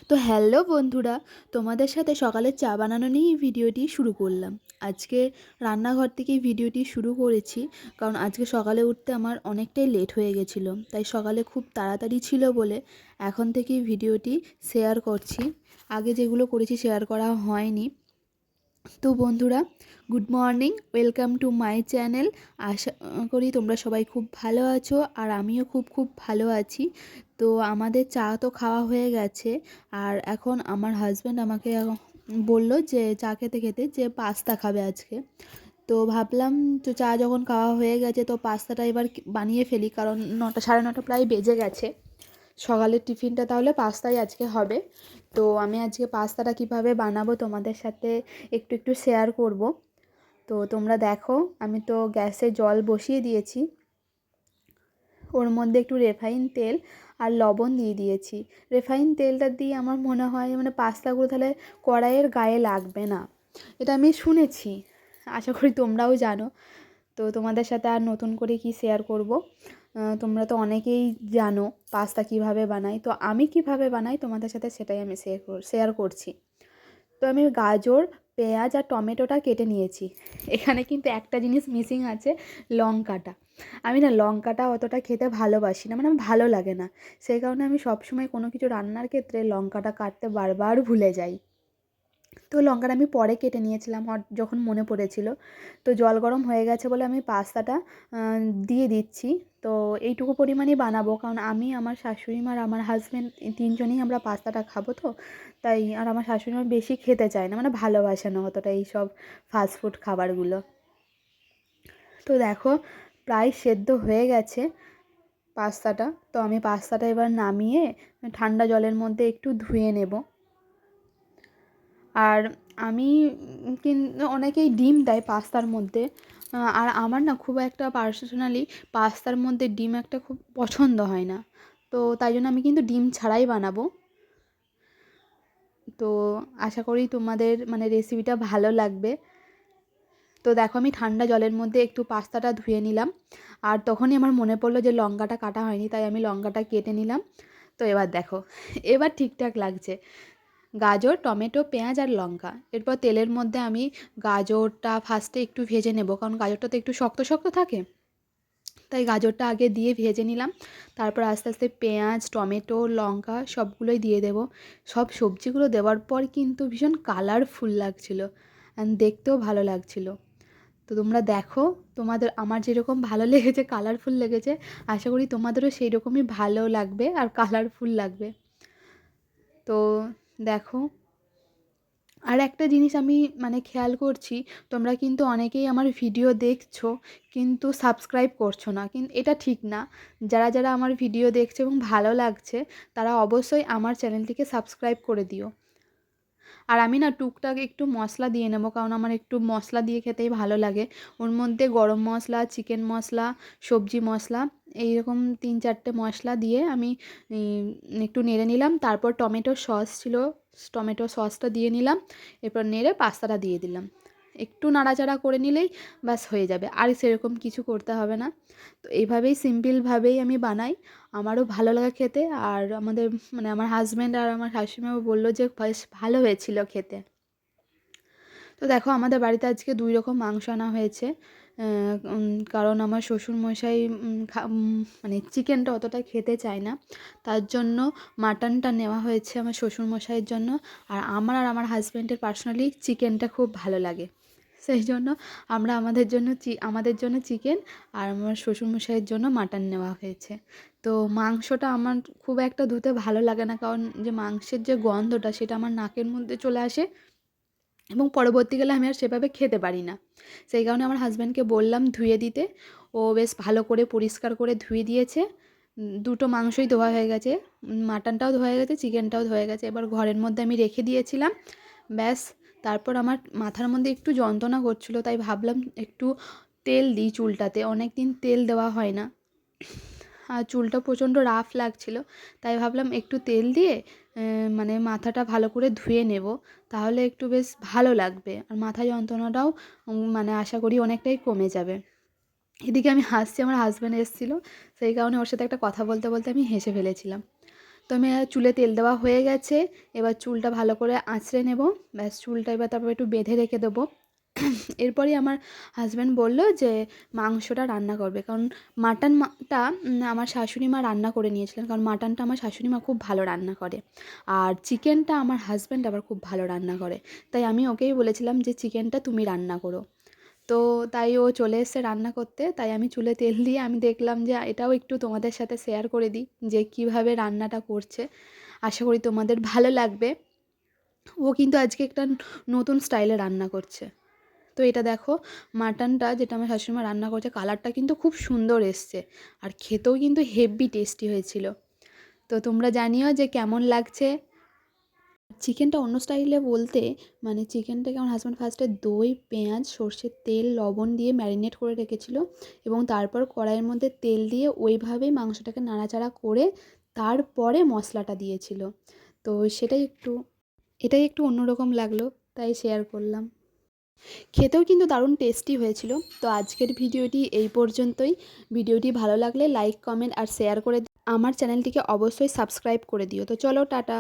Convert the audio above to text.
তো হ্যালো বন্ধুরা, তোমাদের সাথে সকালে চা বানানো নিয়েই ভিডিওটি শুরু করলাম। আজকে রান্নাঘর থেকেই ভিডিওটি শুরু করেছি, কারণ আজকে সকালে উঠতে আমার অনেকটাই লেট হয়ে গেছিলো। তাই সকালে খুব তাড়াতাড়ি ছিল বলে এখন থেকেই ভিডিওটি শেয়ার করছি। আগে যেগুলো করেছি শেয়ার করা হয়নি। তো বন্ধুরা, good morning, welcome to my channel. আশা করি তোমরা সবাই খুব ভালো আছো, আর আমিও খুব খুব ভালো আছি। তো আমাদের চা তো খাওয়া হয়ে গেছে, আর এখন আমার হাজব্যান্ড আমাকে বলল যে চা খেতে খেতে যে পাস্তা খাবে আজকে। তো ভাবলাম তো চা যখন খাওয়া হয়ে গেছে তো পাস্তাটা এবার বানিয়ে ফেলি, কারণ 9টা, সাড়ে 9টা প্রায় বেজে গেছে। সকালের টিফিনটা তাহলে পাস্তাই আজকে হবে। তো আমি আজকে পাস্তাটা কিভাবে বানাবো তোমাদের সাথে একটু একটু শেয়ার করব। তো তোমরা দেখো, আমি তো গ্যাসে জল বসিয়ে দিয়েছি, ওর মধ্যে একটু রিফাইন তেল আর লবণ দিয়ে দিয়েছি। রিফাইন তেলটা দিয়ে আমার মনে হয় মানে পাস্তাগুলো তাহলে কড়াইয়ের গায়ে লাগবে না, এটা আমি শুনেছি। আশা করি তোমরাও জানো। তো তোমাদের সাথে আর নতুন করে কি শেয়ার করব। তোমরা তো অনেকেই জানো পাস্তা কিভাবে বানাই, তো আমি কিভাবে বানাই তোমাদের সাথে সেটাই আমি শেয়ার করছি। তো আমি গাজর, পেঁয়াজ আর টমেটোটা কেটে নিয়েছি। এখানে কিন্তু একটা জিনিস মিসিং আছে, লঙ্কাটা। আমি না লঙ্কাটা অতটা খেতে ভালোবাসি না, মানে আমার ভালো লাগে না। সেই কারণে আমি সবসময় কোনো কিছু রান্নার ক্ষেত্রে লঙ্কাটা কাটতে বারবার ভুলে যাই। তো লঙ্কাটা আমি পরে কেটে নিয়েছিলাম যখন মনে পড়েছিল। তো জল গরম হয়ে গেছে বলে আমি পাস্তাটা দিয়ে দিচ্ছি। তো এইটুকু পরিমাণেই বানাবো, কারণ আমি, আমার শাশুড়ি মা আর আমার হাজব্যান্ড, এই তিনজনেই আমরা পাস্তাটা খাবো। তো তাই, আর আমার শাশুড়ি মা বেশি খেতে চায় না, মানে ভালোবাসে না অতটা এইসব ফাস্টফুড খাবারগুলো। তো দেখো, প্রায় সেদ্ধ হয়ে গেছে পাস্তাটা। তো আমি পাস্তাটা এবার নামিয়ে ঠান্ডা জলের মধ্যে একটু ধুয়ে নেব। আর আমি কিন্তু অনেকেই ডিম দেয় পাস্তার মধ্যে, আর আমার না খুব একটা পার্সোনালি পাস্তার মধ্যে ডিম একটা খুব পছন্দ হয় না। তো তাই জন্য আমি কিন্তু ডিম ছাড়াই বানাবো। তো আশা করি তোমাদের মানে রেসিপিটা ভালো লাগবে। তো দেখো, আমি ঠান্ডা জলের মধ্যে একটু পাস্তাটা ধুয়ে নিলাম, আর তখনই আমার মনে পড়লো যে লঙ্কাটা কাটা হয়নি, তাই আমি লঙ্কাটা কেটে নিলাম। তো এবার দেখো, এবার ঠিকঠাক লাগছে। গাজর, টমেটো, পেঁয়াজ আর লঙ্কা, এরপর তেলের মধ্যে আমি গাজরটা ফার্স্টে একটু ভেজে নেব, কারণ গাজরটা তো একটু শক্ত শক্ত থাকে। তাই গাজরটা আগে দিয়ে ভেজে নিলাম। তারপর আস্তে আস্তে পেঁয়াজ, টমেটো, লঙ্কা সবগুলোই দিয়ে দেব। সব সবজিগুলো দেওয়ার পর কিন্তু ভীষণ কালারফুল লাগছিলো, অ্যান্ড দেখতেও ভালো লাগছিলো। তো তোমরা দেখো, তোমাদের আমার যেরকম ভালো লেগেছে, কালারফুল লেগেছে, আশা করি তোমাদেরও সেই রকমই ভালো লাগবে আর কালারফুল লাগবে। তো দেখো, আর একটা জিনিস আমি মানে খেয়াল করছি, তোমরা কিন্তু অনেকেই আমার ভিডিও দেখছো কিন্তু সাবস্ক্রাইব করছো না, কিন্তু এটা ঠিক না। যারা যারা আমার ভিডিও দেখছে এবং ভালো লাগছে, তারা অবশ্যই আমার চ্যানেলটিকে সাবস্ক্রাইব করে দিও। আর আমি না টুকটাক একটু মশলা দিয়ে নেবো, কারণ আমার একটু মশলা দিয়ে খেতেই ভালো লাগে। ওর মধ্যে গরম মশলা, চিকেন মশলা, সবজি মশলা, এইরকম 3-4টে মশলা দিয়ে আমি একটু নেড়ে নিলাম। তারপর টমেটো সস ছিল, টমেটো সসটা দিয়ে নিলাম। এরপর নেড়ে পাস্তাটা দিয়ে দিলাম। একটু নাড়াচাড়া করে নিলেই ব্যাস হয়ে যাবে, আর সেরকম কিছু করতে হবে না। তো এইভাবেই সিম্পলভাবেই আমি বানাই, আমারও ভালো লাগে খেতে। আর আমাদের মানে আমার হাজব্যান্ড আর আমার শাশুড়িমাও বললো যে বেশ ভালো হয়েছিল খেতে। তো দেখো, আমাদের বাড়িতে আজকে 2 রকম মাংস আনা হয়েছে, কারণ আমার শ্বশুরমশাই মানে চিকেনটা অতটা খেতে চায় না, তার জন্য মাটনটা নেওয়া হয়েছে আমার শ্বশুরমশাইয়ের জন্য। আর আমার হাজব্যান্ডের পার্সোনালি চিকেনটা খুব ভালো লাগে, সেই জন্য আমরা আমাদের জন্য চিকেন, আর আমার শ্বশুরমশাইয়ের জন্য মাটন নেওয়া হয়েছে। তো মাংসটা আমার খুব একটা ধুতে ভালো লাগে না, কারণ যে মাংসের যে গন্ধটা সেটা আমার নাকের মধ্যে চলে আসে, এবং পরবর্তীকালে আমি আর সেভাবে খেতে পারি না। সেই কারণে আমার হাজব্যান্ডকে বললাম ধুয়ে দিতে, ও বেশ ভালো করে পরিষ্কার করে ধুয়ে দিয়েছে। দুটো মাংসই ধোয়া হয়ে গেছে, মাটনটাও ধোয়া হয়ে গেছে, চিকেনটাও ধোয়া হয়ে গেছে। এবার ঘরের মধ্যে আমি রেখে দিয়েছিলাম, ব্যাস। তারপর আমার মাথার মধ্যে একটু যন্ত্রণা করছিলো, তাই ভাবলাম একটু তেল দিই চুলটাতে, অনেক দিন তেল দেওয়া হয় না, আর চুলটা প্রচণ্ড রাফ লাগছিলো। তাই ভাবলাম একটু তেল দিয়ে মানে মাথাটা ভালো করে ধুয়ে নেব, তাহলে একটু বেশ ভালো লাগবে, আর মাথা যন্ত্রণাটাও মানে আশা করি অনেকটাই কমে যাবে। এদিকে আমি হাসছি, আমার হাজব্যান্ড এসেছিলো, সেই কারণে ওর সাথে একটা কথা বলতে বলতে আমি হেসে ফেলেছিলাম। তো আমি চুলে তেল দেওয়া হয়ে গেছে, এবার চুলটা ভালো করে আঁচড়ে নেব। ব্যাস, চুলটা এবার তারপর একটু বেঁধে রেখে দেবো। এরপরই আমার হাজব্যান্ড বলল যে মাংসটা রান্না করবে, কারণ মাটনটা আমার শাশুড়ি মা রান্না করে নিয়েছিলেন, কারণ মাটনটা আমার শাশুড়ি মা খুব ভালো রান্না করে, আর চিকেনটা আমার হাজব্যান্ড আবার খুব ভালো রান্না করে। তাই আমি ওকেই বলেছিলাম যে চিকেনটা তুমি রান্না করো। তো তাই ও চলে এসেছে রান্না করতে। তাই আমি চুলে তেল দিয়ে আমি দেখলাম যে এটাও একটু তোমাদের সাথে শেয়ার করে দিই যে কীভাবে রান্নাটা করছে। আশা করি তোমাদের ভালো লাগবে। ও কিন্তু আজকে একটা নতুন স্টাইলে রান্না করছে। তো এটা দেখো, মাটনটা যেটা আমার শাশুড়িমা রান্না করছে, কালারটা কিন্তু খুব সুন্দর এসছে, আর খেতেও কিন্তু হেভি টেস্টি হয়েছিল। তো তোমরা জানিও যে কেমন লাগছে। চিকেনটা অন্য স্টাইলে বলতে, মানে চিকেনটাকে আমার হাজব্যান্ড ফার্স্টে দই, পেঁয়াজ, সর্ষের তেল, লবণ দিয়ে ম্যারিনেট করে রেখেছিল, এবং তারপর কড়াইয়ের মধ্যে তেল দিয়ে ওইভাবেই মাংসটাকে নাড়াচাড়া করে তারপরে মশলাটা দিয়েছিল। তো এটাই একটু অন্যরকম লাগলো, তাই শেয়ার করলাম। খেতেও কিন্তু দারুণ টেস্টি হয়েছিল। তো আজকের ভিডিওটি এই পর্যন্তই। ভিডিওটি ভালো লাগলে লাইক, কমেন্ট আর শেয়ার করে আমার চ্যানেলটিকে অবশ্যই সাবস্ক্রাইব করে দিও। তো চলো, টাটা।